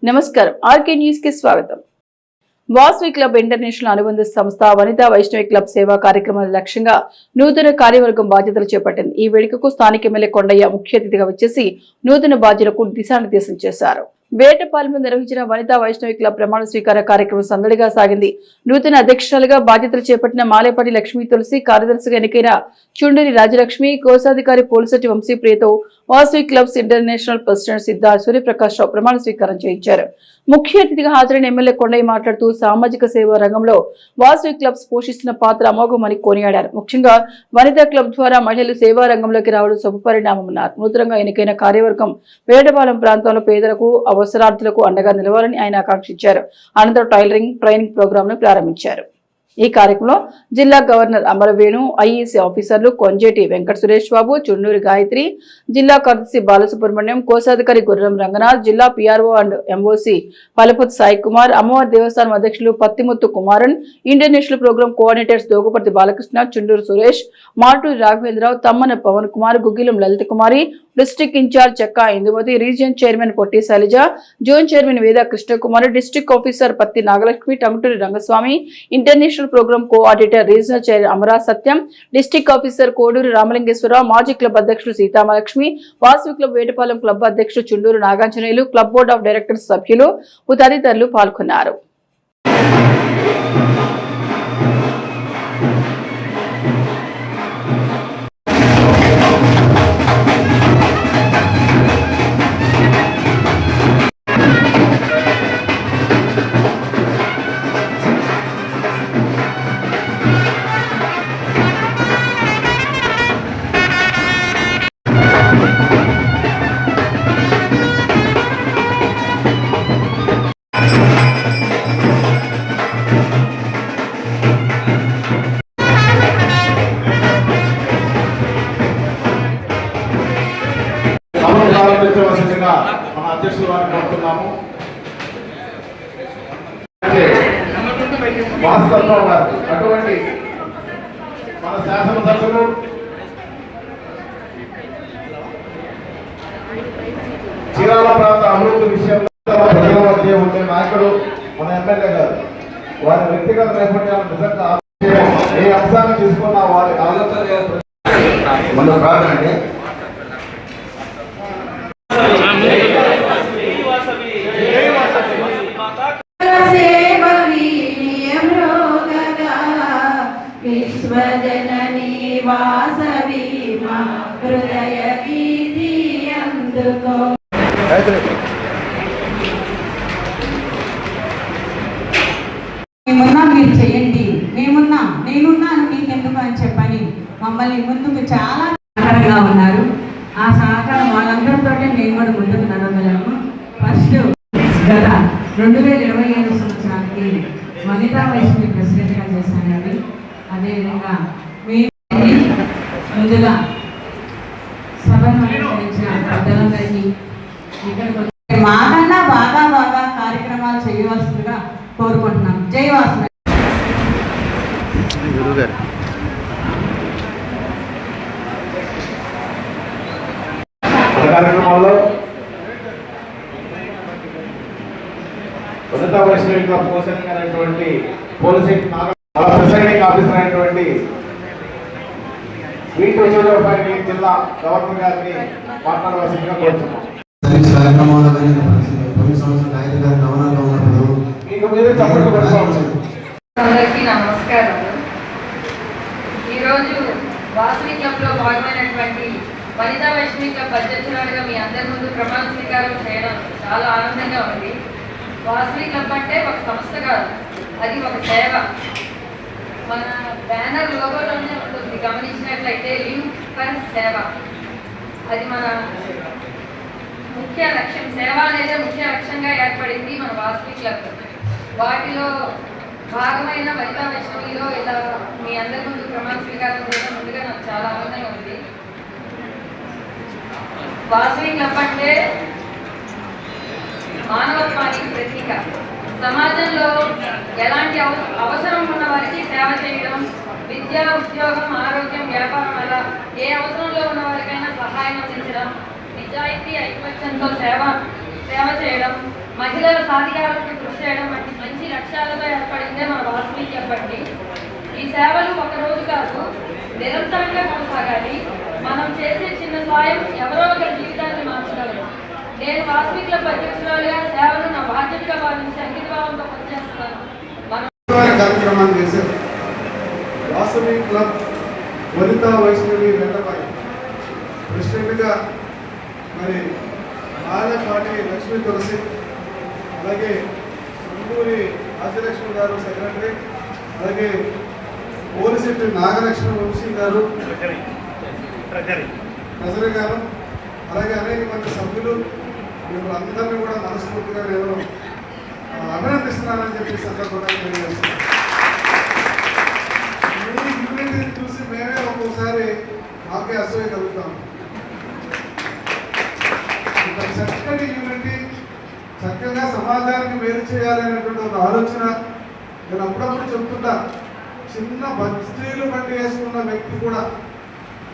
నమస్కారం RK news కి స్వాగతం. వాసవి క్లబ్ ఇంటర్నేషనల్ అనుబంధ సంస్థ వనితా వైష్ణవి క్లబ్ సేవా కార్యక్రమాల లక్ష్యంగా నూతన కార్యవర్గం బాధ్యతలు చేపట్టింది. ఈ వేడుకకు స్థానిక ఎమ్మెల్యే కొండయ్య ముఖ్య అతిథిగా వచ్చేసి నూతన బాధ్యులకు దిశానిర్దేశం చేశారు. వేటపాలెంలో నిర్వహించిన వనితా వైష్ణవి క్లబ్ ప్రమాణ స్వీకార కార్యక్రమం సందడిగా సాగింది. నూతన అధ్యక్షురాలుగా బాధ్యతలు చేపట్టిన మాలేపాటి లక్ష్మీ తులసి, కార్యదర్శిగా ఎన్నికైన చుండూరి రాజలక్ష్మి, కోశాధికారి పోలిశెట్టి వంశీప్రియతో Vasavi clubs international president Siddhartha Suryaprakash Rao ప్రమాణ స్వీకారం చేయించారు. ముఖ్య అతిథిగా హాజరైన ఎమ్మెల్యే కొండయ్య మాట్లాడుతూ సామాజిక సేవా రంగంలో వాసవి క్లబ్స్ పోషిస్తున్న పాత్ర అమోఘమని కొనియాడారు. ముఖ్యంగా వనితా క్లబ్ ద్వారా మహిళలు సేవా రంగంలోకి రావడం శుభపరిణామన్నారు. నూతనంగా ఎన్నికైన కార్యవర్గం వేటపాలెం ప్రాంతంలో పేదలకు అవసరార్థులకు అండగా నిలవాలని ఆయన ఆకాంక్షించారు. అనంతరం టైలరింగ్ ట్రైనింగ్ ప్రోగ్రామ్ ను ప్రారంభించారు. ఈ కార్యక్రమంలో జిల్లా గవర్నర్ అమరవేణు, ఐఈసీ ఆఫీసర్లు కొంజేటి వెంకట సురేష్ బాబు, చుండూరి గాయత్రి, జిల్లా కార్యదర్శి బాలసుబ్రహ్మణ్యం, కోశాధికారి గుర్రం రంగనాథ్, జిల్లా PRO and MOC Palapati Sai Kumar, అమ్మవారి దేవస్థానం అధ్యక్షులు Pattimuthu Kumaran, international program coordinators Doguparthi Balakrishna, Chunduru Suresh, Maturi Raghavendrarao, Tammana Pavan Kumar, Guggilam Lalitha Kumari, district in charge Chekka Indumathi, region chairman Potti Sailaja, zone chairman Veda Krishnakumari, district officer Patti Nagalakshmi, Tanguturi Rangaswamy, international program coordinator regional chair Amara Satyam, district officer Koduri Ramalingeswararao, మాజీ క్లబ్ అధ్యక్షుడు సీతామలక్ష్మి, వాసవి క్లబ్ వేటపాలెం క్లబ్ అధ్యక్షుడు Chunduru Naganjaneyulu, club board of directors సభ్యులు తదితరులు పాల్గొన్నారు. మన అధ్యక్షుల వారిని కోరుతున్నాము. వాస్తవం గారు అటువంటి మన శాసనసభ్యులు చీరాల ప్రాంత అభివృద్ధి విషయంలో ప్రజల మధ్య ఉండే నాయకుడు మన ఎమ్మెల్యే గారు వారి వ్యక్తిగత నేపథ్యాలు నిజంగా ఏ అంశాన్ని తీసుకున్న వారి ఆలోచన మనం కాదండి. విశ్వజననీ వాసవి మా హృదయ గీతి అందుకో. మేమున్నా మీరు చేయండి, మేమున్నా నేనున్నాను మీకెందుకు అని చెప్పని మమ్మల్ని ముందుకు చాలా సహకారంగా ఉన్నారు. ఆ సహకారం వాళ్ళందరితో నేను కూడా ముందుకు నడవగలను. ఫస్ట్ గత 2027 సంవత్సరానికి వనితా వైష్ణవి ప్రెసిడెంట్గా చేశానండి. అదేవిధంగా మీ ముందుగా సభను అలంకరించిన పెద్దలందరికీ ఇక్కడికి మాకన్నా బాగా కార్యక్రమాలు చేయవలసిందిగా కోరుకుంటున్నాం. జై వాసవి. కార్యక్రమాల్లో వనితా వైష్ణవి క్లబ్ పోషణమైనటువంటి పోలిశెట్టి ప్రిసైడింగ్ ఆఫీసర్ అయినటువంటి జిల్లా గవర్నర్ గారిని మాట్లాడవలసిందిగా కోరుతున్నాం. అందరికీ నమస్కారాలు. ఈరోజు వాసవి క్లబ్ లో భాగమైనటువంటి వనితా వైష్ణవి క్లబ్ అధ్యక్షురాలుగా మీ అందరి ముందు ప్రమాణ స్వీకారం చేయడం చాలా ఆనందంగా ఉంది. వాసవి క్లబ్ అంటే ఒక సంస్థ కాదు, అది ఒక సేవ. మన బ్యానర్ లోగోలోనే ఉంటుంది, గమనించినట్లయితే లివ్ ఫర్ సేవ. అది మన ముఖ్య లక్ష్యం. సేవ అనేది ముఖ్య లక్ష్యంగా ఏర్పడింది మన వాసవి క్లబ్. వాటిలో భాగమైన వనితా వైష్ణవిలో ఇలా మీ అందరి ముందు ప్రమాణ స్వీకారం చేయడం ముందుగా నాకు చాలా ఆనందంగా ఉంది. వాసవి క్లబ్ అంటే మానవత్వానికి ప్రతీక. సమాజంలో ఎలాంటి అవసరం ఉన్న వారికి సేవ చేయడం, విద్య, ఉద్యోగం, ఆరోగ్యం, వ్యాపారం అలా ఏ అవసరంలో ఉన్న వారికైనా సహాయం అందించడం, నిజాయితీ, ఐకమత్యంతో సేవ చేయడం మహిళల సాధికారతకు కృషి చేయడం వంటి మంచి లక్ష్యాలతో ఏర్పడిందే మన వాసవి క్లబ్ అండి. ఈ సేవలు ఒక రోజు కాదు, నిరంతరంగా కొనసాగాలి. మనం చేసే చిన్న సాయం ఎవరో ఒకరి జీవితాన్ని మార్చగలరు. నేను వాసవి క్లబ్ అధ్యక్షురాలుగా సేవను నా బాధ్యతగా భావించి అంకితభావంతో పనిచేస్తున్నాను. కార్యక్రమాన్ని చేశారు. వాసవి క్లబ్ వనితా వైష్ణవి వెంటపాటి ప్రెసిడెంట్గా మరి ఆలపాటి లక్ష్మీ తులసి, అలాగే సుందూరి రాజ్యలక్ష్మి గారు సెక్రటరీ, అలాగే పోలిశెట్టి నాగలక్ష్మి వంశీ గారు ట్రెజరీ గారు, అలాగే అనేక మంది సభ్యులు, మిమ్మల్ని అందరినీ కూడా మనస్ఫూర్తిగా నేను అభినందిస్తున్నానని చెప్పి సందర్భంగా తెలియజేస్తున్నాను. ఈ యూనిటీని చూసి మేమే ఒక్కొక్కసారి మాకే అసూయ కలుగుతాం. చక్కటి యూనిటీ, చక్కగా సమాజానికి మేలు చేయాలనేటువంటి ఒక ఆలోచన నేను అప్పుడప్పుడు చెప్తుంటా. చిన్న బస్తీలు బండి వేసుకున్న వ్యక్తి కూడా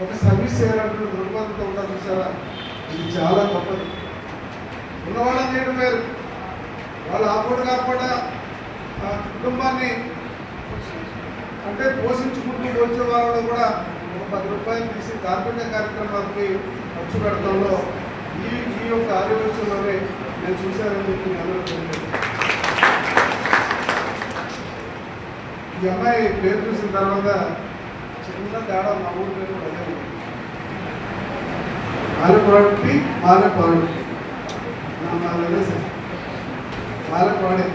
ఒక సర్వీస్ చేయాలన్నటువంటి దృక్పథంతో ఉంటారు చూసారా, ఇది చాలా గొప్పది. ఉన్నవాళ్ళని చేయడం వేరు, వాళ్ళు ఆపోటు కాకుండా ఆ కుటుంబాన్ని అంటే పోషించుకుంటూ వచ్చే వాళ్ళలో కూడా ఒక 10 రూపాయలు తీసి కార్మిక కార్యక్రమాలకి ఖర్చు పెడతంలో ఈ యొక్క ఆలోచనలోనే నేను చూశానని చెప్పి అందరూ తెలియదు. ఈ అమ్మాయి పేరు చూసిన తర్వాత చిన్న తేడా మా ఊరి పేరు కూడా అదే ఉంది. ఆలపాటి ఆలపాడే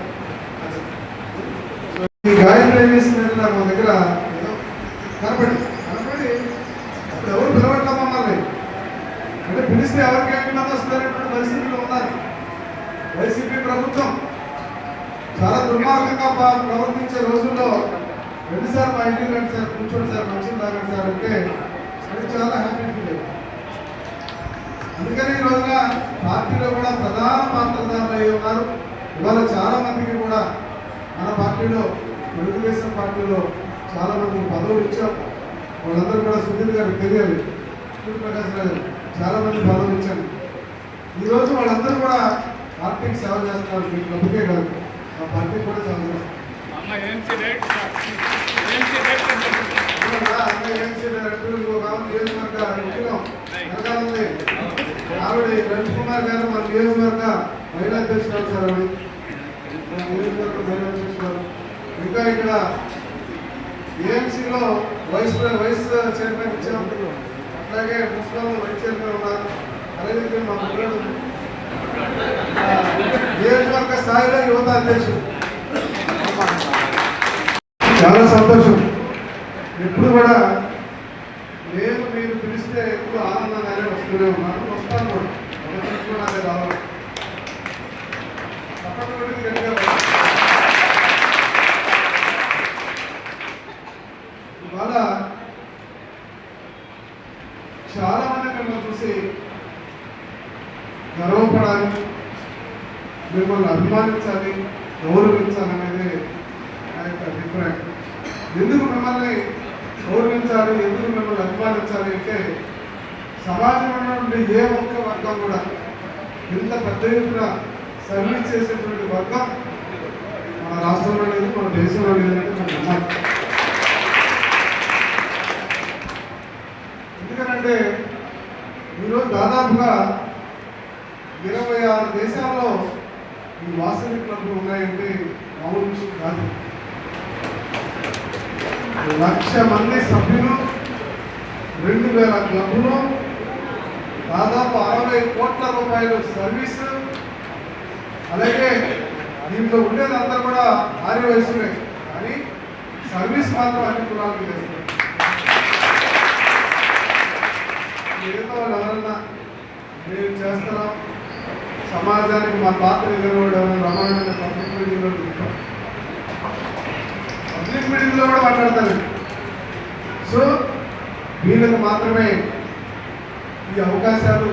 ఈ గాయత్రి చేసినట్టు నాకు మా దగ్గర ఏదో కనపడి అప్పుడు ఎవరు పిలవట్లా మమ్మల్ని, అంటే పిలిస్తే ఎవరికి ఏమి మంది వస్తారనేటువంటి పరిస్థితుల్లో ఉన్నారు. వైసీపీ ప్రభుత్వం చాలా దుర్మార్గంగా ప్రవర్తించే రోజుల్లో 2 సార్లు మా ఇంటికి రండి సార్, కూర్చోండి సార్, మంచిగా తాగండి సార్ అంటే అది చాలా హ్యాపీ ఫీల్ అయ్యింది. అందుకని ఈ రోజున పార్టీలో కూడా ప్రధాన పాత్రధారులు అయి ఉన్నారు. ఇవాళ చాలా మందికి కూడా మన పార్టీలో, తెలుగుదేశం పార్టీలో చాలా మందికి పదవులు ఇచ్చాం. వాళ్ళందరూ కూడా సుధీర్ గారికి తెలియాలి, సూర్యప్రకాశ్ గారు చాలా మంది పదవులు ఇచ్చాను. ఈరోజు వాళ్ళందరూ కూడా పార్టీకి సేవ చేస్తున్నారు. మీ క్లబ్కే కాదు, ఆ పార్టీకి కూడా సేవ చేస్తారు. ఆవిడ రవిష్ కుమార్ గారు మన నియోజకవర్గ మహిళా అధ్యక్షురాలు సార్, ఆవిడ నియోజకవర్గ మహిళా అధ్యక్షురాలు. ఇంకా ఇక్కడ ఏఎంసీలో వైస్ చైర్మన్ ఇచ్చాం, అట్లాగే మున్సిపల్ వైస్ చైర్మన్ ఉన్నారు. అలాగే మా పిల్లలు నియోజకవర్గ స్థాయిలో యువత అధ్యక్షుడు. చాలా సంతోషం. ఎప్పుడు కూడా నేను మీరు పిలిస్తే ఎప్పుడు ఆనందంగానే వస్తూనే ఉన్నాను, వస్తాను కూడా. కూడా అదే రావాలి. ఇవాళ చాలా మంది మిమ్మల్ని చూసి గర్వపడాలి, మిమ్మల్ని అభిమానించాలి, గౌరవించాలనేది నా యొక్క అభిప్రాయం. ఎందుకు మిమ్మల్ని గౌరవించాలి, ఎందుకు మిమ్మల్ని అభిమానించాలి అంటే సమాజంలో నుండి ఏ ఒక్క వర్గం కూడా ఇంత పెద్ద ఎత్తున సర్వీస్ చేసేటువంటి వర్గం మన రాష్ట్రంలో లేదు, మన దేశంలో లేదంటే మనం నమ్మాలి. ఎందుకంటే ఈరోజు దాదాపుగా 26 దేశాల్లో ఈ వాసవి క్లబ్లు ఉన్నాయంటే మామూలు విషయం కాదు. 1,00,000 మంది సభ్యులు, 2,000 క్లబ్లు, దాదాపు 60 కోట్ల రూపాయలు సర్వీసు. అలాగే దీంట్లో ఉండేది అందరూ కూడా ఆర్య వయసులే, కానీ సర్వీస్ మాత్రం అన్ని కులాలకు చేస్తారు. మిగతా వాళ్ళు ఎవరన్నా మేము చేస్తున్నాం, సమాజానికి మా పాత్ర ఎదురువాడు రమాయణ పబ్లిక్ మీటింగ్లో చెప్తాం, పబ్లిక్ మీటింగ్లో కూడా మాట్లాడతారు. సో వీళ్ళకు మాత్రమే ఈ అవకాశాలు,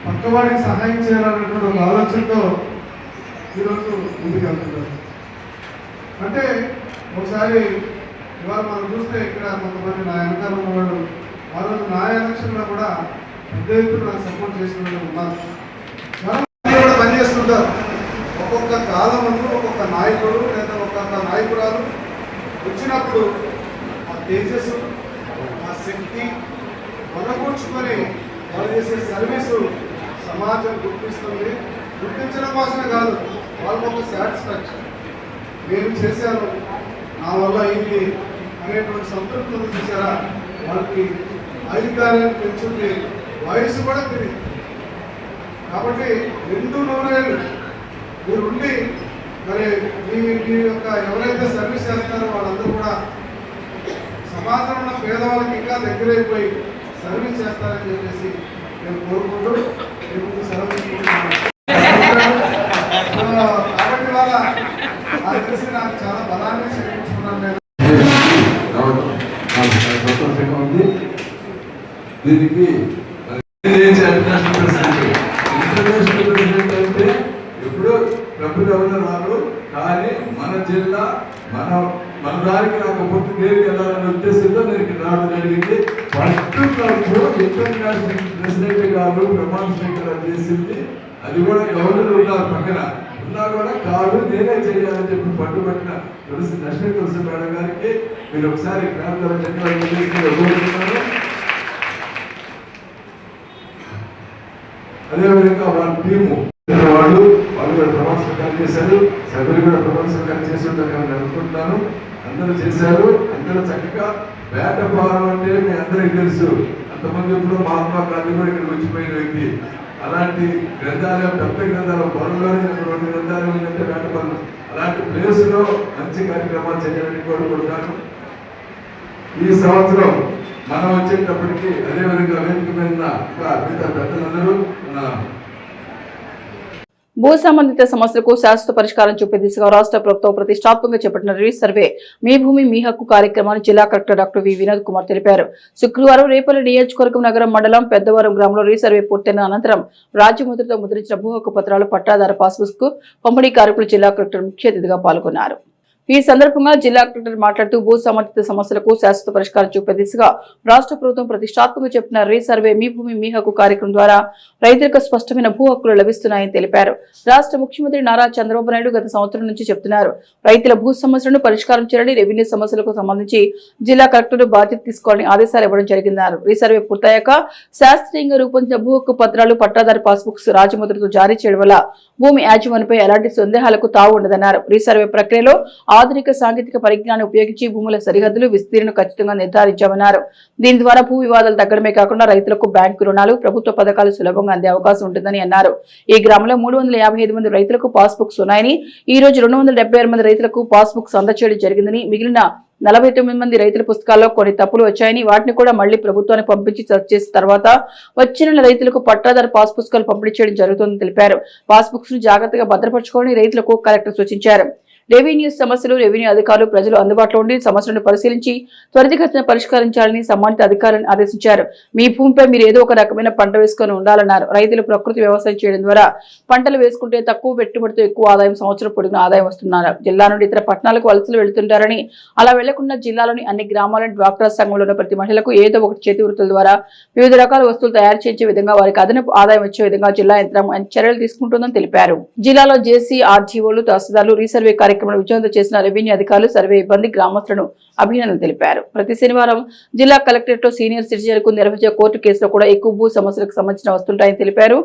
పక్కవాడికి సహాయం చేయాలన్నటువంటి ఒక ఆలోచనతో ఈరోజు ముందుకు వెళ్తున్నారు. అంటే ఒకసారి ఇవాళ మనం చూస్తే ఇక్కడ కొంతమంది నా వెనకాల ఉన్నవాళ్ళు ఆ రోజు నా ఎలక్షన్లో కూడా పెద్ద ఎత్తున నాకు సపోర్ట్ చేసిన వాళ్ళు ఉన్నారు. చాలా మంది కూడా పనిచేస్తున్నారు. ఉంటారు. ఒక్కొక్క కాలమందు ఒక్కొక్క నాయకుడు లేదా ఒక్కొక్క నాయకురాలు వచ్చినప్పుడు ఆ తేజస్సు, ఆ శక్తి వనకూర్చుకొని వాళ్ళు చేసే సర్వీసు సమాజం గుర్తిస్తుంది. గుర్తించడం కోసమే కాదు, వాళ్ళకు ఒక సాటిస్ఫాక్షన్, నేను చేశాను, నా వల్ల అయింది అనేటువంటి సంతృప్తి ఉంది. చూసారా, వాళ్ళకి అధికారాన్ని పెంచుంది, వయసు కూడా తిరిగి. కాబట్టి 200 ఏళ్ళు మీరు ఉండి మరి మీ యొక్క ఎవరైతే సర్వీస్ చేస్తారో వాళ్ళందరూ కూడా సమాజంలో ఉన్న పేదవాళ్ళకి ఇంకా దగ్గరైపోయి సర్వీస్ చేస్తారని చెప్పేసి నేను కోరుకుంటూ సెలవు తీసుకుంటున్నాను. కాబట్టి వాళ్ళ అది తెలిసి నాకు చాలా బలాన్ని చేయించుకున్నాను నేను. దీనికి ఇంటర్నేషనల్ ప్రెసిడెంట్ అంటే ఎప్పుడు ప్రభుత్వ ఎవరు రారు, కానీ మన జిల్లా మన దానికి నాకు పొత్తు దేనికి వెళ్ళాలనే ఉద్దేశంతో నేను ఇక్కడ రావడం జరిగింది. ఫస్ట్ ఇంటర్నేషనల్ ప్రెసిడెంట్ గారు ప్రమాణ స్వీకారం చేసింది, అది కూడా గవర్నర్ ఉన్నారు పక్కన ఉన్నా కూడా కాదు నేనే చేయాలని చెప్పి పట్టుబట్టిన తులసి మేడం గారికి మీరు ఒకసారి అదేవిధంగా వాళ్ళ టీము వాళ్ళు కూడా ప్రమాణ స్వీకారం చేశారు, సభ్యులు కూడా ప్రమాణ స్వీకారం చేసి ఉంటారని అనుకుంటున్నాను. అందరూ చేశారు, అందరూ చక్కగా వేటపాలన అంటే మీ అందరికీ తెలుసు. అంతమంది ఇప్పుడు మహాత్మా గాంధీ కూడా ఇక్కడ వచ్చిపోయిన వ్యక్తి. అలాంటి గ్రంథాలయం, పెద్ద గ్రంథాలయం, పొలంలోనే 2 గ్రంథాలయం ఉందంటే వేటపాలెం. అలాంటి ప్లేస్ లో మంచి కార్యక్రమాలు చేయాలని కోరుకుంటున్నాను. ఈ సంవత్సరం మనం వచ్చేటప్పటికి అదేవిధంగా వేదిక మీద ఇంకా మిగతా పెద్దలందరూ భూ సంబంధిత సమస్యలకు శాశ్వత పరిష్కారం చూపే దిశగా రాష్ట్ర ప్రభుత్వం ప్రతిష్టాత్మకంగా చేపట్టిన రీసర్వే మీ భూమి మీ హక్కు కార్యక్రమాన్ని జిల్లా collector doctor V Vinod Kumar తెలిపారు. శుక్రవారం రేపల్లి నియోజకవర్గం నగరం మండలం పెద్దవరం గ్రామంలో రీసర్వే పూర్తయిన అనంతరం రాజ్యముద్రతో ముద్రించిన భూ హక్కు పత్రాలు పట్టాదార పాస్బుక్ కు పంపిణీ కార్యక్రమంలో జిల్లా కలెక్టర్ ముఖ్య అతిథిగా పాల్గొన్నారు. ఈ సందర్భంగా జిల్లా కలెక్టర్ మాట్లాడుతూ భూ సంబంధిత సమస్యలకు శాశ్వత పరిష్కారం చూపే దిశగా రాష్ట్ర ప్రభుత్వం ప్రతిష్టాత్మకంగా చెప్పిన రీసర్వే మీ భూమి మీ హక్కు కార్యక్రమం ద్వారా రైతులకు స్పష్టమైన భూ హక్కులు లభిస్తున్నాయని తెలిపారు. రాష్ట్ర ముఖ్యమంత్రి నారా చంద్రబాబు నాయుడు గత సంవత్సరం నుంచి చెప్తున్నారు. రైతుల భూ సమస్యలను పరిష్కారం చేయాలని, రెవెన్యూ సమస్యలకు సంబంధించి జిల్లా కలెక్టర్ బాధ్యత తీసుకోవాలని ఆదేశాలు ఇవ్వడం జరిగిందన్నారు. రీసర్వే పూర్తయ్యాక శాస్త్రీయంగా రూపొందించిన భూ హక్కు పత్రాలు, పట్టాదారు పాస్బుక్స్ రాజముద్రతో జారీ చేయడం వల్ల భూమి యాజమాన్యంపై ఎలాంటి సందేహాలకు తావు ఉండదన్నారు. రీసర్వే ప్రక్రియలో ఆధునిక సాంకేతిక పరిజ్ఞానాన్ని ఉపయోగించి భూముల సరిహద్దులు, విస్తీర్ణం ఖచ్చితంగా నిర్ధారించామన్నారు. దీని ద్వారా భూ వివాదాలు తగ్గడమే కాకుండా రైతులకు బ్యాంకు రుణాలు, ప్రభుత్వ పథకాలు సులభంగా అందే అవకాశం ఉంటుందని అన్నారు. ఈ గ్రామంలో 355 మంది రైతులకు పాస్బుక్స్ ఉన్నాయని, ఈ రోజు 276 మంది రైతులకు పాస్బుక్స్ అందజేయడం జరిగిందని, మిగిలిన 49 మంది రైతుల పుస్తకాల్లో కొన్ని తప్పులు వచ్చాయని, వాటిని కూడా మళ్లీ ప్రభుత్వానికి పంపించి సెర్చ్ చేసిన తర్వాత వచ్చిన రైతులకు పట్టాదారు పాస్ పుస్తకాలు పంపిణీ చేయడం జరుగుతుందని తెలిపారు. పాస్బుక్స్ ను జాగ్రత్తగా భద్రపరచుకోవాలని రైతులకు కలెక్టర్ సూచించారు. రెవెన్యూ సమస్యలు, రెవెన్యూ అధికారులు ప్రజలు అందుబాటులో ఉండి సమస్యలను పరిశీలించి త్వరితగతిన పరిష్కరించాలని సంబంధిత అధికారులను ఆదేశించారు. మీ భూమిపై మీరు ఏదో ఒక రకమైన పంట వేసుకొని ఉండాలన్నారు. రైతులు ప్రకృతి వ్యవసాయం చేయడం ద్వారా పంటలు వేసుకుంటే తక్కువ పెట్టుబడితో ఎక్కువ ఆదాయం, సంవత్సరం పొడిగిన ఆదాయం వస్తున్నారు. జిల్లా నుండి ఇతర పట్టణాలకు వలసలు వెళుతుంటారని, అలా వెళ్లకుండా జిల్లాలోని అన్ని గ్రామాలను డ్వాక్రా సంఘంలో ఉన్న ప్రతి మహిళకు ఏదో ఒక చేతి వృత్తుల ద్వారా వివిధ రకాల వస్తువులు తయారు చేసే విధంగా వారికి అదనపు ఆదాయం వచ్చే విధంగా జిల్లా యంత్రాంగం చర్యలు తీసుకుంటుందని తెలిపారు. జిల్లాలో జేసీ, ఆర్జీఓలు, తహసీల్దార్లు రీసర్వే కార్యక్రమంలో విజయవంతం చేసిన రెవెన్యూ అధికారులు, సర్వే ఇబ్బంది గ్రామస్తులను అభినందనలు తెలిపారు. ప్రతి శనివారం జిల్లా కలెక్టరేట్ లో సీనియర్ సిటిజన్లకు నిర్వహించే కోర్టు కేసులో కూడా ఎక్కువ భూ సమస్యలకు సంబంధించిన వస్తుంటాయని తెలిపారు.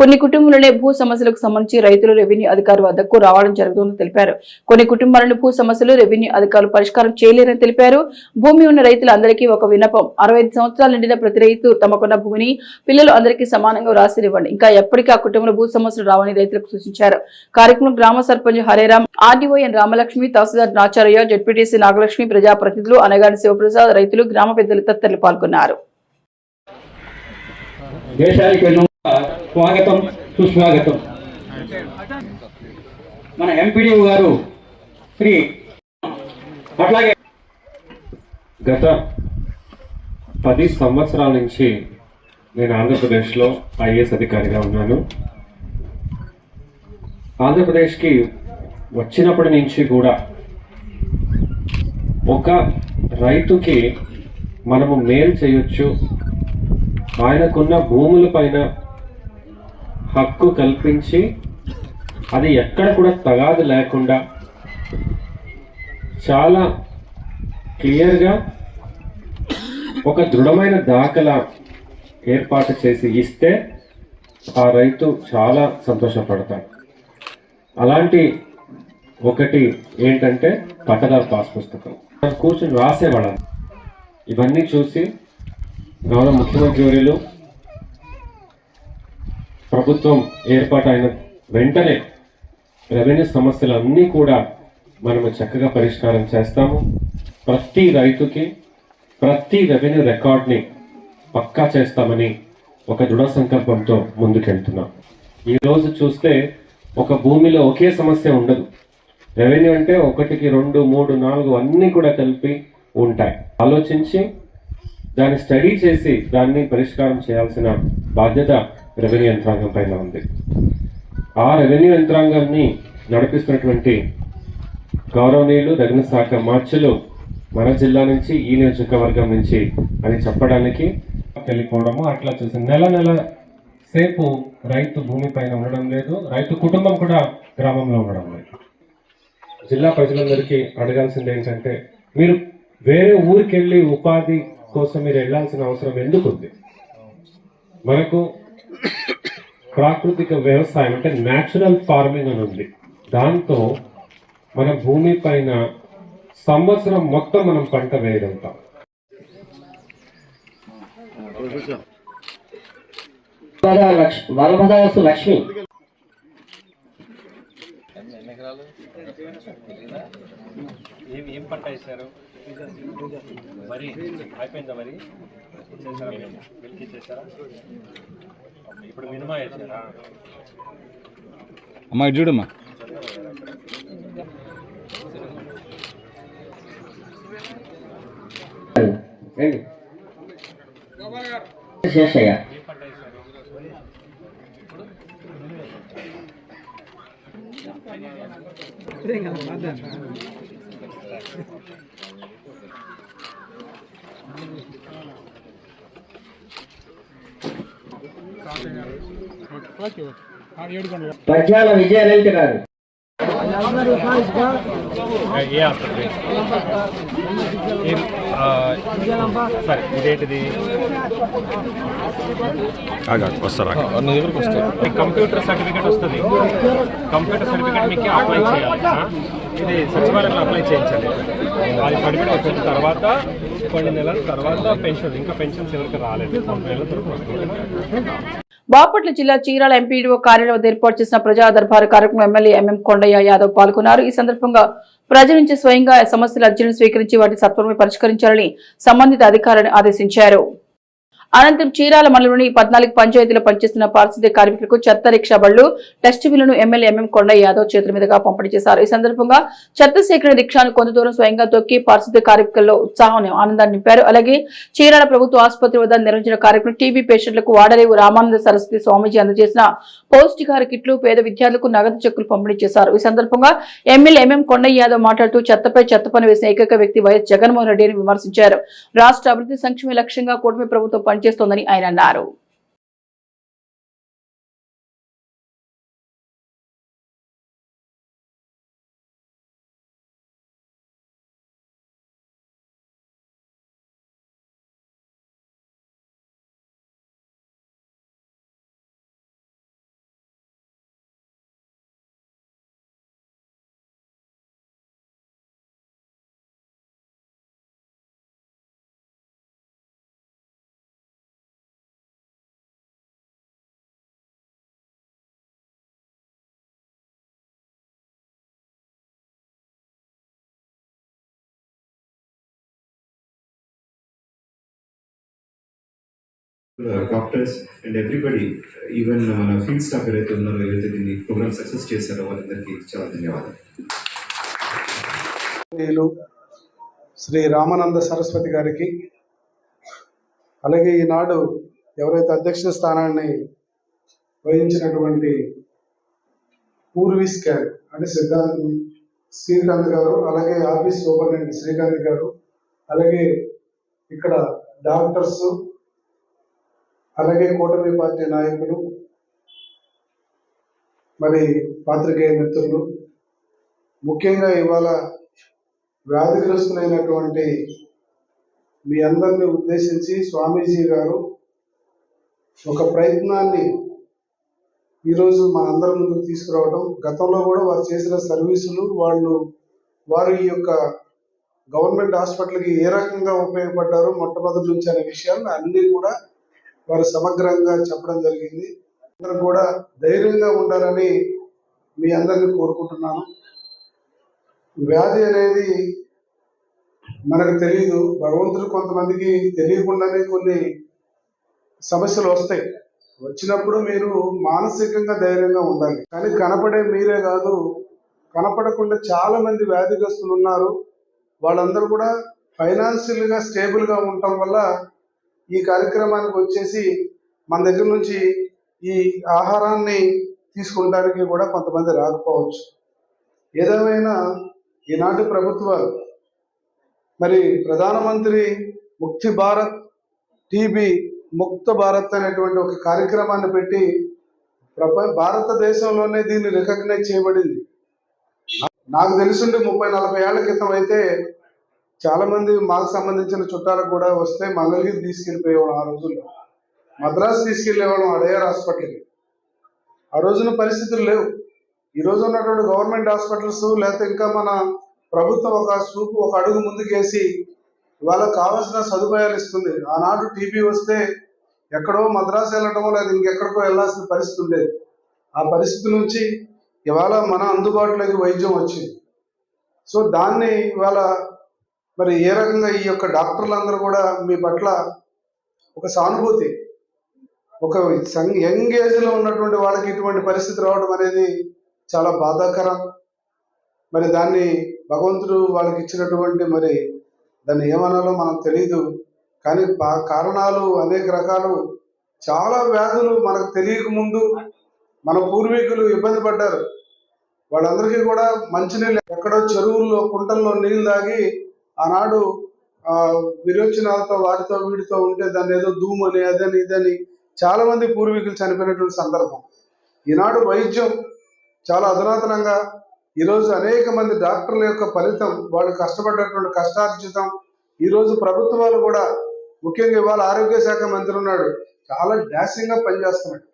కొన్ని కుటుంబాలనే భూ సమస్యలకు సంబంధించి రైతులు రెవెన్యూ అధికారి వద్దకు రావడం జరుగుతుందని తెలిపారు. కొన్ని కుటుంబాలను భూ సమస్యలు రెవెన్యూ అధికారులు పరిష్కారం చేయలేరని తెలిపారు. భూమి ఉన్న రైతులందరికీ ఒక విన్నపం, 65 సంవత్సరాలు నిండిన ప్రతి రైతు తమకున్న భూమిని పిల్లలు అందరికీ సమానంగా రాసినివ్వండి. ఇంకా ఎప్పటికీ ఆ కుటుంబంలో భూ సమస్యలు రావని రైతులకు సూచించారు. కార్యక్రమం గ్రామ సర్పంచ్ హరేరామ్, ఆర్డీఓ ఎన్ రామలక్ష్మి, తహసీల్దార్ నాచారయ్య, జెడ్పీటీసీ నాగలక్ష్మి, ప్రజాప్రతినిధులు అనగాని శివప్రసాద్, రైతులు, గ్రామ పెద్దలు తదితరులు పాల్గొన్నారు. స్వాగతం, సుస్వాగతం. మన ఎంపీడీఓ గారు శ్రీ అట్లాగే గత 10 సంవత్సరాల నుంచి నేను ఆంధ్రప్రదేశ్లో ఐఏఎస్ అధికారిగా ఉన్నాను. ఆంధ్రప్రదేశ్కి వచ్చినప్పటి నుంచి కూడా ఒక రైతుకి మనము మేలు చేయొచ్చు, ఆయనకున్న భూముల పైన హక్కు కల్పించి అది ఎక్కడ కూడా తగాదు లేకుండా చాలా క్లియర్గా ఒక దృఢమైన దాఖలా ఏర్పాటు చేసి ఇస్తే ఆ రైతు చాలా సంతోషపడతాడు. అలాంటి ఒకటి ఏంటంటే పట్టదారు పాస్ పుస్తకం. మనం కూర్చొని రాసేవాళ్ళం. ఇవన్నీ చూసి గౌరవ ముఖ్యమంత్రి వర్యులు ప్రభుత్వం ఏర్పాటైన వెంటనే రెవెన్యూ సమస్యలన్నీ కూడా మనము చక్కగా పరిష్కారం చేస్తాము. ప్రతి రైతుకి ప్రతి రెవెన్యూ రికార్డ్ని పక్కా చేస్తామని ఒక దృఢ సంకల్పంతో ముందుకెళ్తున్నాం. ఈరోజు చూస్తే ఒక భూమిలో ఒకే సమస్య ఉండదు. రెవెన్యూ అంటే 1, 2, 3, 4 అన్నీ కూడా కలిపి ఉంటాయి. ఆలోచించి దాన్ని స్టడీ చేసి దాన్ని పరిష్కారం చేయాల్సిన బాధ్యత రెవెన్యూ యంత్రాంగం పైన ఉంది. ఆ రెవెన్యూ యంత్రాంగాన్ని నడిపిస్తున్నటువంటి గౌరవనీయులు రెవెన్యూ శాఖ మార్చులు మన జిల్లా నుంచి, ఈ నియోజకవర్గం నుంచి అని చెప్పడానికి వెళ్ళిపోవడము అట్లా చూసి నెల సేపు రైతు భూమి పైన ఉండడం లేదు, రైతు కుటుంబం కూడా గ్రామంలో ఉండడం లేదు. జిల్లా ప్రజలందరికీ అడగాల్సింది ఏంటంటే, మీరు వేరే ఊరికి వెళ్ళి ఉపాధి కోసం మీరు వెళ్ళాల్సిన అవసరం ఎందుకు ఉంది? మనకు ప్రాకృతిక వ్యవసాయం అంటే న్యాచురల్ ఫార్మింగ్ అని ఉంది. దాంతో మన భూమి పైన సంవత్సరం మొత్తం మనం పంట వేయగలుగుతాం. వరభదాసు లక్ష్మి ఏం పంట వేశారు? మరి అయిపోయిందా? మరి చేశారా? ఇప్పుడు మినిమా వేసారా? అమ్మా ఇటు చూడమ్మా. శేషయ్య పద్యాల విజయలలిత గారు. ఏ ఆసుపత్రి? సరే, ఇదేంటిది? వస్తారా? కంప్యూటర్ సర్టిఫికేట్ వస్తుంది. కంప్యూటర్ సర్టిఫికేట్ మీకు అప్లై చేయాలి. ఇది సచివాలయంలో అప్లై చేయించాలి. అది సర్టిఫికేట్ వచ్చిన తర్వాత కొన్ని నెలల తర్వాత పెన్షన్, ఇంకా పెన్షన్స్ ఎవరికి రాలేదు, 3 నెలల వరకు వస్తుంది. బాపట్ల జిల్లా చీరాల ఎంపీడీఓ కార్యాలయం వద్ద ఏర్పాటు చేసిన ప్రజా దర్బారు కార్యక్రమం ఎమ్మెల్యే ఎంఎం కొండయ్య యాదవ్ పాల్గొన్నారు. ఈ సందర్భంగా ప్రజల నుంచి స్వయంగా సమస్యల అర్జీలను స్వీకరించి వాటిని సత్వరమే పరిష్కరించాలని సంబంధిత అధికారులను ఆదేశించారు. అనంతరం చీరాల మండలంలోని 14 పంచాయతీలో పనిచేస్తున్న పారిశుద్ధ్య కార్మికులకు చెత్త రిక్షా బళ్లు, డస్ట్బిన్లను ఎమ్మెల్యే ఎంఎం కొండయ్య యాదవ్ చేతుల మీదుగా పంపిణీ చేశారు. ఈ సందర్భంగా చెత్త సేకరణ రిక్షాను కొంత దూరం స్వయంగా తొక్కి పారిశుద్ధ్య కార్మికుల్లో ఉత్సాహాన్ని, ఆనందాన్ని నింపారు. అలాగే చీరాల ప్రభుత్వ ఆసుపత్రి వద్ద నిర్వహించిన కార్యక్రమం టీబీ పేషెంట్లకు వాడరేవు రామానంద సరస్వతి స్వామీజీ అందజేసిన పౌష్టికాహార కిట్లు, పేద విద్యార్థులకు నగదు చెక్కులు పంపిణీ చేశారు. ఈ సందర్భంగా ఎమ్మెల్యే ఎంఎం కొండయ్య యాదవ్ మాట్లాడుతూ చెత్తపై చెత్త పని వేసిన ఏకైక వ్యక్తి వైఎస్ జగన్మోహన్ రెడ్డి అని విమర్శించారు. రాష్ట్ర అభివృద్ధి సంక్షేమ లక్ష్యంగా కూటమి ప్రభుత్వం పనిచేస్తోందని ఆయన అన్నారు. డాక్టర్స్ అండ్ ఎవ్రీబడి, ఈవెన్ మన ఫీల్డ్ స్టాఫ్ ఎవరైతే ఉన్నారో, ఎవరైతే దీన్ని ప్రోగ్రామ్ సక్సెస్ చేశారో వాళ్ళందరికీ చాలా ధన్యవాదాలు. శ్రీ రామానంద సరస్వతి గారికి, అలాగే ఈనాడు ఎవరైతే అధ్యక్ష స్థానాన్ని వహించినటువంటి పూర్వీస్ క్యాడ్ అంటే శ్రీకాంత్ గారు, అలాగే ఆఫీస్ సూపరింటెండెంట్ శ్రీకాంత్ గారు, అలాగే ఇక్కడ డాక్టర్స్, అలాగే కూటమి పార్టీ నాయకులు, మరి పాత్రికేయ మిత్రులు, ముఖ్యంగా ఇవాళ వ్యాధిగ్రస్తులైనటువంటి మీ అందరినీ ఉద్దేశించి స్వామీజీ గారు ఒక ప్రయత్నాన్ని ఈరోజు మా అందరి ముందుకు తీసుకురావడం, గతంలో కూడా వారు చేసిన సర్వీసులు, వారు ఈ యొక్క గవర్నమెంట్ హాస్పిటల్కి ఏ రకంగా ఉపయోగపడ్డారో మొట్టమొదటి నుంచి అనే విషయాలను అన్నీ కూడా వారు సమగ్రంగా చెప్పడం జరిగింది. అందరూ కూడా ధైర్యంగా ఉండాలని మీ అందరినీ కోరుకుంటున్నాను. వ్యాధి అనేది మనకు తెలియదు, భగవంతుడు కొంతమందికి తెలియకుండానే కొన్ని సమస్యలు వస్తాయి. వచ్చినప్పుడు మీరు మానసికంగా ధైర్యంగా ఉండాలి. కానీ కనపడే మీరే కాదు, కనపడకుండా చాలా మంది వ్యాధిగ్రస్తులు ఉన్నారు. వాళ్ళందరూ కూడా ఫైనాన్షియల్గా స్టేబుల్గా ఉండటం వల్ల ఈ కార్యక్రమానికి వచ్చేసి మన దగ్గర నుంచి ఈ ఆహారాన్ని తీసుకుంటానికి కూడా కొంతమంది రాకపోవచ్చు. ఏదేమైనా ఈనాటి ప్రభుత్వాలు మరి ప్రధానమంత్రి ముక్తి భారత్, టీబీ ముక్త భారత్ అనేటువంటి ఒక కార్యక్రమాన్ని పెట్టి భారతదేశంలోనే దీన్ని రికగ్నైజ్ చేయబడింది. నాకు తెలిసిండి 30-40 ఏళ్ల క్రితం అయితే చాలామంది మాకు సంబంధించిన చుట్టాలకు కూడా వస్తే మంగళగిరి తీసుకెళ్ళిపోయేవాళ్ళం. ఆ రోజుల్లో మద్రాసు తీసుకెళ్ళేవాళ్ళం అడయార్ హాస్పిటల్కి. ఆ రోజున పరిస్థితులు లేవు. ఈరోజు ఉన్నటువంటి గవర్నమెంట్ హాస్పిటల్స్ లేకపోతే ఇంకా మన ప్రభుత్వం ఒక అడుగు ముందుకేసి వాళ్ళకి కావాల్సిన సదుపాయాలు ఇస్తుంది. ఆనాడు టీబీ వస్తే ఎక్కడో మద్రాసు వెళ్ళటమో లేదా ఇంకెక్కడికో వెళ్ళాల్సిన పరిస్థితి ఉండేది. ఆ పరిస్థితి నుంచి ఇవాళ మన అందుబాటులోకి వైద్యం వచ్చింది. సో దాన్ని ఇవాళ మరి ఏ రకంగా ఈ యొక్క డాక్టర్లందరూ కూడా మీ పట్ల ఒక సానుభూతి, ఒక యంగ్ ఏజ్లో ఉన్నటువంటి వాళ్ళకి ఇటువంటి పరిస్థితి రావడం అనేది చాలా బాధాకరం. మరి దాన్ని భగవంతుడు వాళ్ళకి ఇచ్చినటువంటి మరి దాన్ని ఏమనాలో మనకు తెలియదు. కానీ కారణాలు అనేక రకాలు, చాలా వ్యాధులు మనకు తెలియక ముందు మన పూర్వీకులు ఇబ్బంది పడ్డారు. వాళ్ళందరికీ కూడా మంచినీళ్ళు ఎక్కడో చెరువుల్లో కుంటల్లో నీళ్ళు తాగి ఆనాడు విరోచనాలతో వాటితో వీటితో ఉంటే దాన్ని ఏదో ధూమని అదని ఇదని చాలా మంది పూర్వీకులు చనిపోయినటువంటి సందర్భం. ఈనాడు వైద్యం చాలా అధునాతనంగా ఈరోజు అనేక మంది డాక్టర్ల యొక్క ఫలితం, వాళ్ళు కష్టపడ్డటువంటి కష్టార్జితం. ఈరోజు ప్రభుత్వాలు కూడా, ముఖ్యంగా ఇవాళ ఆరోగ్య శాఖ మంత్రి ఉన్నాడు, చాలా డాషింగ్గా పనిచేస్తున్నాడు.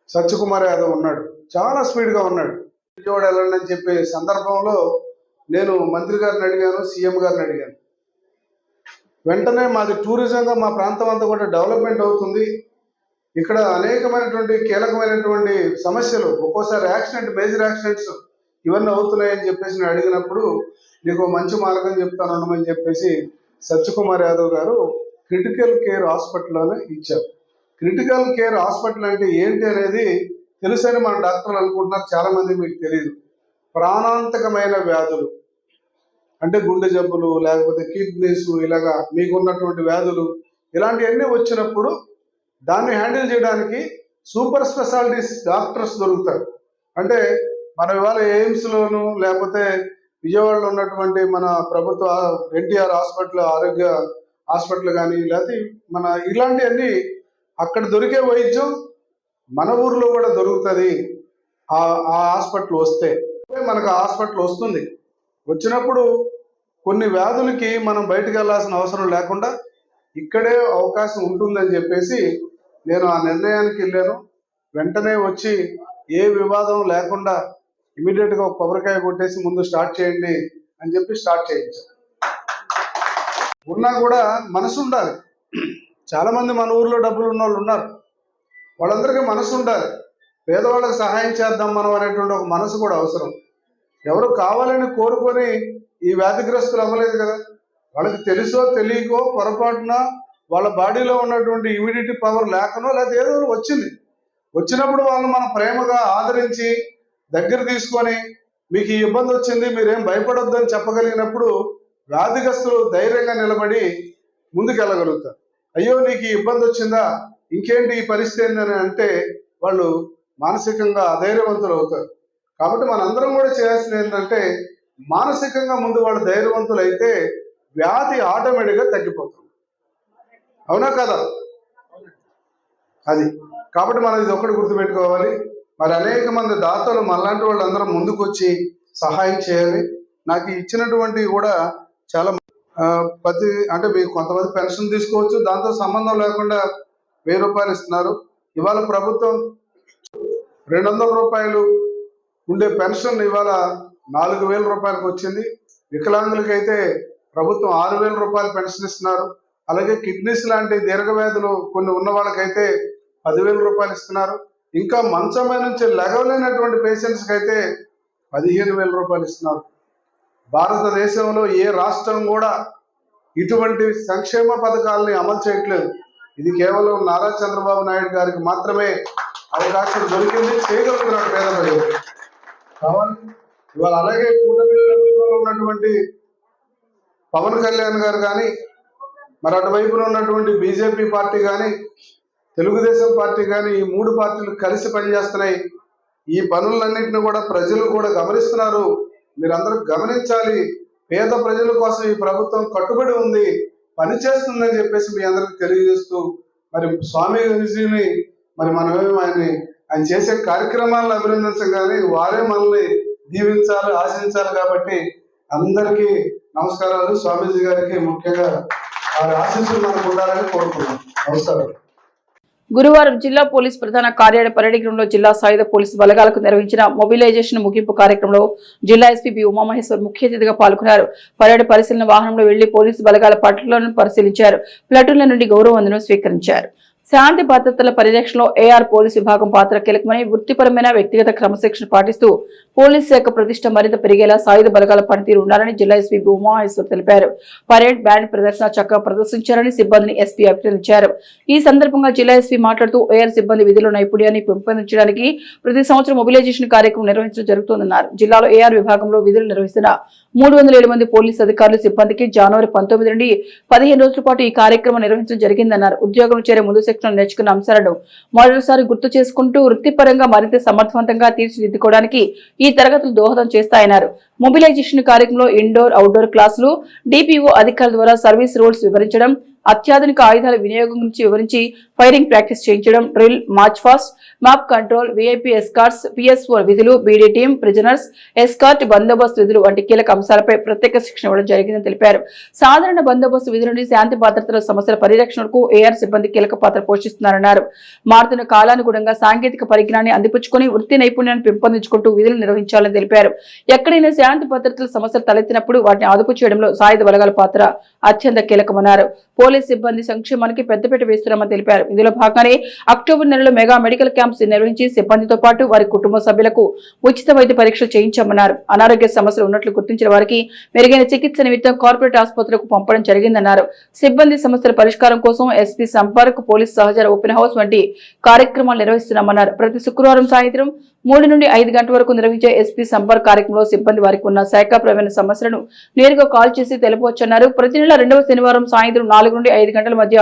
సత్యకుమార్ యాదవ్ ఉన్నాడు, చాలా స్పీడ్గా ఉన్నాడు. విజయవాడ వెళ్ళండి అని చెప్పే సందర్భంలో నేను మంత్రి గారిని అడిగాను, సీఎం గారిని అడిగాను. వెంటనే మాది టూరిజంగా మా ప్రాంతం అంతా కూడా డెవలప్మెంట్ అవుతుంది. ఇక్కడ అనేకమైనటువంటి కీలకమైనటువంటి సమస్యలు, ఒక్కోసారి మేజర్ యాక్సిడెంట్స్ ఇవన్నీ అవుతున్నాయని చెప్పేసి నేను అడిగినప్పుడు నీకు మంచి మార్గం చెప్తాను అనమని చెప్పేసి సత్యకుమార్ యాదవ్ గారు క్రిటికల్ కేర్ హాస్పిటల్లోనే ఇచ్చారు. క్రిటికల్ కేర్ హాస్పిటల్ అంటే ఏంటి అనేది తెలుసని మన డాక్టర్లు అనుకుంటున్నారు, చాలామంది మీకు తెలియదు. ప్రాణాంతకమైన వ్యాధులు అంటే గుండె జబ్బులు, లేకపోతే కిడ్నీస్, ఇలాగా మీకున్నటువంటి వ్యాధులు ఇలాంటివన్నీ వచ్చినప్పుడు దాన్ని హ్యాండిల్ చేయడానికి సూపర్ స్పెషాలిటీస్ డాక్టర్స్ దొరుకుతారు. అంటే మన ఇవాళ ఎయిమ్స్లోను లేకపోతే విజయవాడలో ఉన్నటువంటి మన ప్రభుత్వ ఎన్టీఆర్ హాస్పిటల్, ఆరోగ్య హాస్పిటల్ కానీ లేకపోతే మన ఇలాంటివన్నీ అక్కడ దొరికే వైద్యం మన ఊర్లో కూడా దొరుకుతుంది. ఆ హాస్పిటల్ వస్తే మనకు ఆ హాస్పిటల్ వస్తుంది. వచ్చినప్పుడు కొన్ని వ్యాధులకి మనం బయటకు వెళ్ళాల్సిన అవసరం లేకుండా ఇక్కడే అవకాశం ఉంటుందని చెప్పేసి నేను ఆ నిర్ణయానికి వెళ్ళాను. వెంటనే వచ్చి ఏ వివాదం లేకుండా ఇమీడియట్గా ఒక కొబ్బరికాయ కొట్టేసి ముందు స్టార్ట్ చేయండి అని చెప్పి స్టార్ట్ చేయించాను. ఉన్నా కూడా మనసు ఉండాలి. చాలామంది మన ఊర్లో డబ్బులు ఉన్న వాళ్ళు ఉన్నారు, వాళ్ళందరికీ మనసు ఉండాలి. పేదవాళ్ళకి సహాయం చేద్దాం మనం అనేటువంటి ఒక మనసు కూడా అవసరం. ఎవరు కావాలని కోరుకొని ఈ వ్యాధిగ్రస్తులు అవ్వలేదు కదా. వాళ్ళకి తెలుసో తెలియకో పొరపాటున వాళ్ళ బాడీలో ఉన్నటువంటి ఇమ్యూనిటీ పవర్ లేకనో లేదా ఏదో వచ్చినప్పుడు వాళ్ళు మనం ప్రేమగా ఆదరించి దగ్గర తీసుకొని మీకు ఈ ఇబ్బంది వచ్చింది మీరేం భయపడొద్దు అని చెప్పగలిగినప్పుడు వ్యాధిగ్రస్తులు ధైర్యంగా నిలబడి ముందుకెళ్ళగలుగుతారు. అయ్యో నీకు ఈ ఇబ్బంది వచ్చిందా, ఇంకేంటి ఈ పరిస్థితి ఏందని అంటే వాళ్ళు మానసికంగా అధైర్యవంతులు అవుతారు. కాబట్టి మనందరం కూడా చేయాల్సింది ఏంటంటే మానసికంగా ముందు వాళ్ళు ధైర్యవంతులు అయితే వ్యాధి ఆటోమేటిక్గా తగ్గిపోతుంది. అవునా కదా? అది కాబట్టి మనం ఇది ఒక్కటి గుర్తుపెట్టుకోవాలి. మరి అనేక మంది దాతలు మనలాంటి వాళ్ళందరూ ముందుకు వచ్చి సహాయం చేయాలి. నాకు ఇచ్చినటువంటి కూడా చాలా అంటే మీకు కొంతమంది పెన్షన్ తీసుకోవచ్చు, దాంతో సంబంధం లేకుండా 1000 రూపాయలు ఇస్తున్నారు. ఇవాళ ప్రభుత్వం 200 రూపాయలు ఉండే పెన్షన్ ఇవాళ 4000 రూపాయలకు వచ్చింది. వికలాంగులకైతే ప్రభుత్వం 6000 రూపాయలు పెన్షన్ ఇస్తున్నారు. అలాగే కిడ్నీస్ లాంటి దీర్ఘవ్యాధులు కొన్ని ఉన్న వాళ్ళకైతే 10,000 రూపాయలు ఇస్తున్నారు. ఇంకా మంచంపై నుంచి లెగవలేనటువంటి పేషెంట్స్కి అయితే 15,000 రూపాయలు ఇస్తున్నారు. భారతదేశంలో ఏ రాష్ట్రం కూడా ఇటువంటి సంక్షేమ పథకాలని అమలు చేయట్లేదు. ఇది కేవలం నారా చంద్రబాబు నాయుడు గారికి మాత్రమే అవకాశం దొరికింది, చేయగలుగుతున్నాడు పేద ప్రజలు కావాలి. ఇవాళ అలాగే కూటమి ప్రభుత్వంలో ఉన్నటువంటి పవన్ కళ్యాణ్ గారు కానీ, మరి అటువైపున ఉన్నటువంటి బీజేపీ పార్టీ కానీ, తెలుగుదేశం పార్టీ కానీ, ఈ 3 పార్టీలు కలిసి పనిచేస్తున్నాయి. ఈ పనులన్నింటినీ కూడా ప్రజలు కూడా గమనిస్తున్నారు. మీరందరూ గమనించాలి. పేద ప్రజల కోసం ఈ ప్రభుత్వం కట్టుబడి ఉంది, పనిచేస్తుందని చెప్పేసి మీ అందరికి తెలియజేస్తూ, మరి స్వామీజీని మరి మనమేమో ఆయన చేసే కార్యక్రమాలను అభినందించగానే వారే మనల్ని దీవించాలి, ఆశించాలి. కాబట్టి అందరికీ నమస్కారాలు. స్వామీజీ గారికి ముఖ్యంగా వారి ఆశీస్సులు మనకు ఉండాలని కోరుకున్నాం. నమస్కారం. గురువారం జిల్లా పోలీస్ ప్రధాన కార్యాలయ పర్యటనలో జిల్లా సాయుధ పోలీసు బలగాలకు నిర్వహించిన మొబిలైజేషన్ ముగింపు కార్యక్రమంలో జిల్లా ఎస్పీ బి ఉమామహేశ్వర్ ముఖ్య అతిథిగా పాల్గొన్నారు. పర్యటన పరిశీలన వాహనంలో వెళ్లి పోలీసు బలగాల పట్లను పరిశీలించారు. ప్లాటూన్ల నుండి గౌరవ వందనం స్వీకరించారు. శాంతి భద్రతల పరిరక్షణలో ఏఆర్ పోలీసు విభాగం పాత్ర కీలకమని, వృత్తిపరమైన వ్యక్తిగత క్రమశిక్షణ పాటిస్తూ పోలీసు శాఖ ప్రతిష్ట మరింత పెరిగేలా సాయుధ బలగాల పనితీరు ఉండాలని జిల్లా ఎస్పీ ఉమామహేశ్వర్ తెలిపారు. పరేడ్ బ్యాండ్ ప్రదర్శన చక్కగా ప్రదర్శించారని సిబ్బందిని ఎస్పీ అభినందించారు. ఈ సందర్భంగా జిల్లా ఎస్పీ మాట్లాడుతూ ఏఆర్ సిబ్బంది విధుల నైపుణ్యాన్ని పెంపొందించడానికి ప్రతి సంవత్సరం మొబిలైజేషన్ కార్యక్రమం నిర్వహించడం జరుగుతోందన్నారు. జిల్లాలో ఏఆర్ విభాగంలో విధులు నిర్వహిస్తున్న 307 మంది పోలీసు అధికారులు సిబ్బందికి జనవరి 19 నుండి 15 రోజుల పాటు ఈ కార్యక్రమం నిర్వహించడం జరిగిందన్నారు. ఉద్యోగం చేరే ముందు సెక్షన్ నేర్చుకున్న అంశాలను మరోసారి గుర్తు చేసుకుంటూ వృత్తిపరంగా మరింత సమర్థవంతంగా తీర్చిదిద్దుకోవడానికి ఈ తరగతులు దోహదం చేస్తాయన్నారు. మొబిలైజేషన్ కార్యక్రమంలో ఇండోర్, అవుట్డోర్ క్లాసులు, డిపిఓ అధికారుల ద్వారా సర్వీస్ రూల్స్ వివరించడం, అత్యాధునిక ఆయుధాల వినియోగం గురించి వివరించి ఫైరింగ్ ప్రాక్టీస్ చేయించడం, drill, March fast, map control, VIP escorts, PSO విధులు, బీడీ టీం, ప్రిజనర్స్ ఎస్కార్ట్, బందోబస్తు విధులు వంటి కీలక అంశాలపై ప్రత్యేక శిక్షణ ఇవ్వడం జరిగిందని తెలిపారు. సాధారణ బందోబస్తు విధుల నుండి శాంతి భద్రతల సమస్యల పరిరక్షణకు ఏఆర్ సిబ్బంది కీలక పాత్ర పోషిస్తున్నారన్నారు. మారుతున్న కాలానుగుణంగా సాంకేతిక పరిజ్ఞానాన్ని అందిపుచ్చుకుని వృత్తి నైపుణ్యాన్ని పెంపొందించుకుంటూ విధులు నిర్వహించాలని తెలిపారు. ఎక్కడైనా శాంతి భద్రతల సమస్యలు తలెత్తినప్పుడు వాటిని అదుపు చేయడంలో సాయుధ బలగాల పాత్ర అత్యంత కీలకమన్నారు. పోలీస్ సిబ్బంది సంక్షేమానికి పెద్దపీట వేస్తున్నామని తెలిపారు. ఇందులో భాగంగానే అక్టోబర్ నెలలో మెగా మెడికల్ క్యాంప్స్ నిర్వహించి సిబ్బందితో పాటు వారి కుటుంబ సభ్యులకు ఉచిత వైద్య పరీక్షలు చేయించామన్నారు. అనారోగ్య సమస్యలు ఉన్నట్లు గుర్తించిన వారికి మెరుగైన చికిత్స నిమిత్తం కార్పొరేట్ ఆసుపత్రులకు పంపడం జరిగిందన్నారు. సిబ్బంది సమస్యల పరిష్కారం కోసం ఎస్పీ సంపర్క్, పోలీస్ సహచర ఓపెన్ హౌస్ వంటి కార్యక్రమాలు నిర్వహిస్తున్నామన్నారు. ప్రతి శుక్రవారం సాయంత్రం 3 నుండి 5 గంటల వరకు నిర్వహించే ఎస్పీ సంపర్క్ కార్యక్రమంలో సిబ్బంది వారికి ఉన్న శాఖాపరమైన సమస్యలను నేరుగా కాల్ చేసి తెలుపవచ్చన్నారు. ప్రతి నెల 2వ శనివారం సాయంత్రం 4 నుండి 5 గంటల మధ్య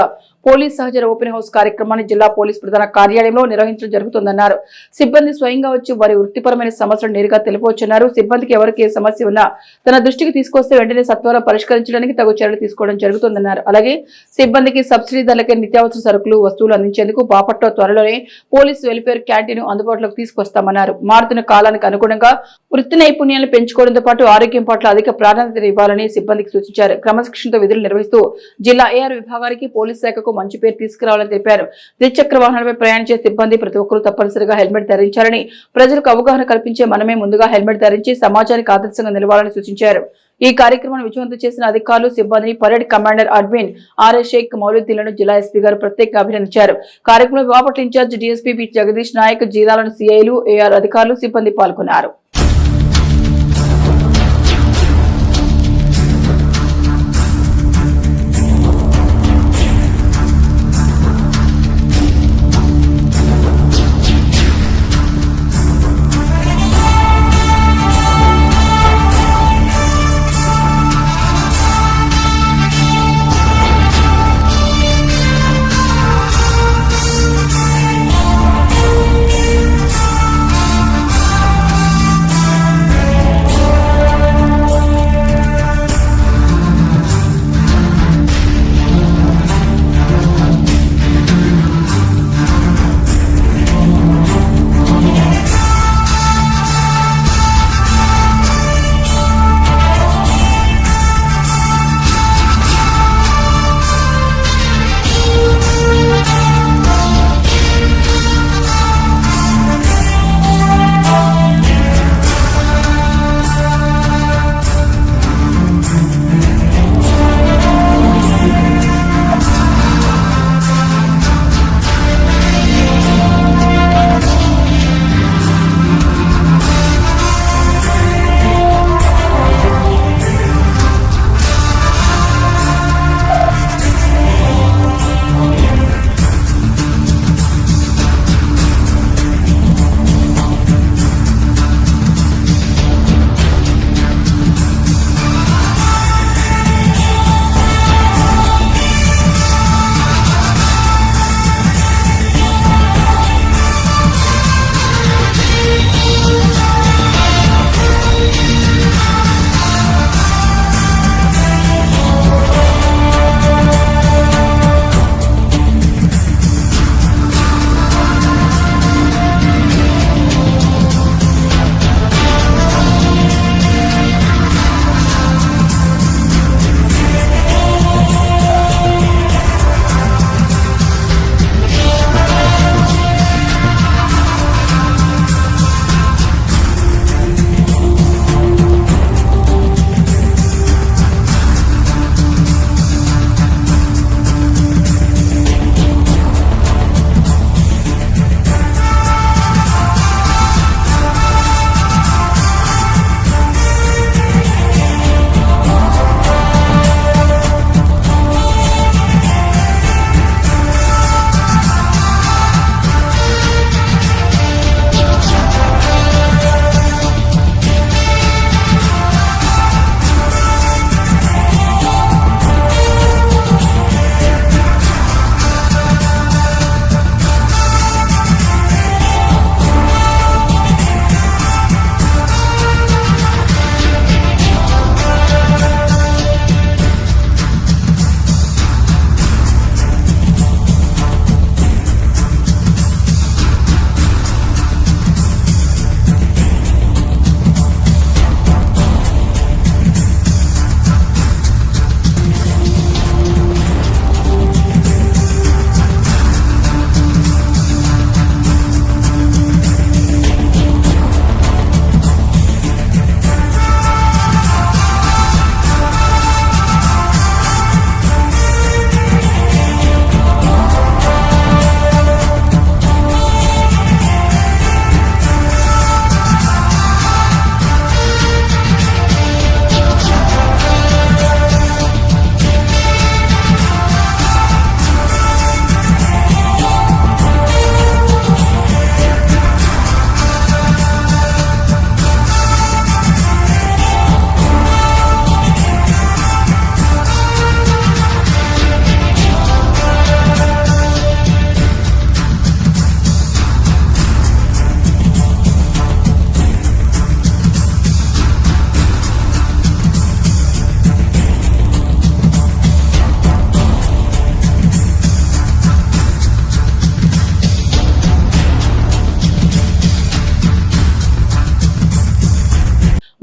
పోలీస్ సహచర ఓపెన్ హౌస్ కార్యక్రమాన్ని జిల్లా పోలీస్ ప్రధాన కార్యాలయంలో నిర్వహించడం జరుగుతుందన్నారు. సిబ్బంది స్వయంగా వచ్చి వారి వృత్తిపరమైన సమస్యలను నేరుగా తెలుపవచ్చన్నారు. సిబ్బందికి ఎవరికి ఏ సమస్య ఉన్నా తన దృష్టికి తీసుకొస్తే వెంటనే సత్వరం పరిష్కరించడానికి తగు చర్యలు తీసుకోవడం జరుగుతుందన్నారు. అలాగే సిబ్బందికి సబ్సిడీ ధరలకే నిత్యావసర సరుకులు, వస్తువులు అందించేందుకు బాపట్ల త్వరలోనే పోలీస్ వెల్ఫేర్ క్యాంటీన్ అందుబాటులోకి తీసుకొస్తామన్నారు. మారుతున్న కాలానికి అనుగుణంగా వృత్తి నైపుణ్యాలను పెంచుకోవడంతో పాటు ఆరోగ్యం పట్ల అధిక ప్రాధాన్యత ఇవ్వాలని సిబ్బందికి సూచించారు. క్రమశిక్షణతో విధులు నిర్వహిస్తూ జిల్లా ఏఆర్ విభాగానికి పోలీస్ శాఖకు మంచి పేరు తీసుకురావాలని తెలిపారు. ద్విచక్ర వాహనాలపై ప్రయాణించే సిబ్బంది ప్రతి ఒక్కరూ తప్పనిసరిగా హెల్మెట్ ధరించాలని, ప్రజలకు అవగాహన కల్పించే మనమే ముందుగా హెల్మెట్ ధరించి సమాజానికి ఆదర్శంగా నిలవాలని సూచించారు. ఈ కార్యక్రమాన్ని విజయవంతం చేసిన అధికారులు, సిబ్బందిని parade commander admin RS Shaik మౌలుద్దీన్లను జిల్లా ఎస్పీ గారు ప్రత్యేకంగా అభినందించారు. కార్యక్రమంలో Bapatla in charge DSP P Jagadish Naik, జిల్లాలోని సిఐలు, ఏఆర్ అధికారులు, సిబ్బంది పాల్గొన్నారు.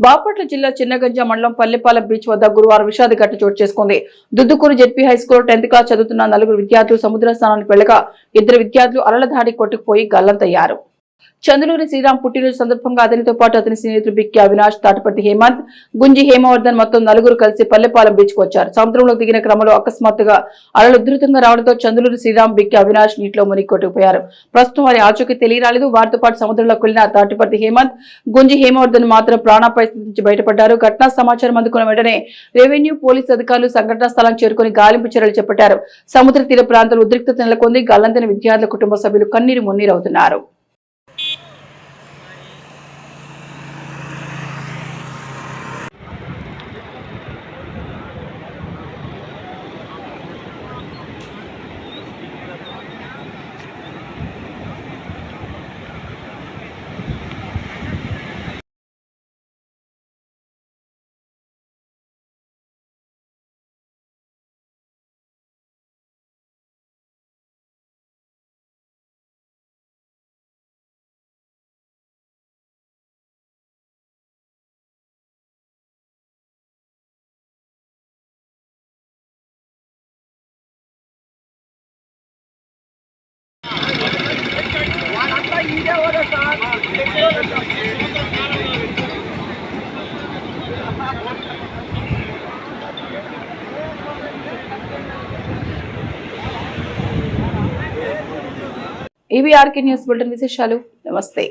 బాపట్ల జిల్లా చిన్నగంజ మండలం పల్లెపాలెం బీచ్ వద్ద గురువారం విషాద ఘటన చోటు చేసుకుంది. Duddukuru ZP high school 10th class చదువుతున్న 4 విద్యార్థులు సముద్ర స్నానానికి వెళ్లగా 2 విద్యార్థులు అలల దాడి కొట్టుకుపోయి గల్లంతయ్యారు. చంద్రూరి శ్రీరామ్ పుట్టినరోజు సందర్భంగా అతనితో పాటు అతని స్నేహితులు బిక్కి అవినాష్, తాటిపర్తి హేమంత్, గుంజి హేమవర్ధన్ మొత్తం 4 కలిసి పల్లెపాలెం బీచ్ కు వచ్చారు. సముద్రంలోకి దిగిన క్రమంలో అకస్మాత్తుగా అలలు ఉధృతంగా రావడంతో చంద్రూరి శ్రీరామ్, బిక్కి అవినాష్ నీటిలో మునిగి కొట్టుకుపోయారు. ప్రస్తుతం వారి ఆచూకీ తెలియరాలేదు. వారితో పాటు సముద్రంలోకి వెళ్లిన తాటిపర్తి హేమంత్, గుంజి హేమవర్ధన్ మాత్రం ప్రాణాపాయ స్థితి నుంచి బయటపడ్డారు. ఘటనా సమాచారం అందుకున్న వెంటనే రెవెన్యూ, పోలీసు అధికారులు సంఘటనా స్థలానికి చేరుకుని గాలింపు చర్యలు చేపట్టారు. సముద్ర తీర ప్రాంతంలో ఉద్రిక్తత నెలకొంది. గల్లంతైన విద్యార్థుల కుటుంబ సభ్యులు కన్నీరు మున్నీరవుతున్నారు. ఇవి ఆర్కే న్యూస్ బులెటిన్ విశేషాలు. నమస్తే.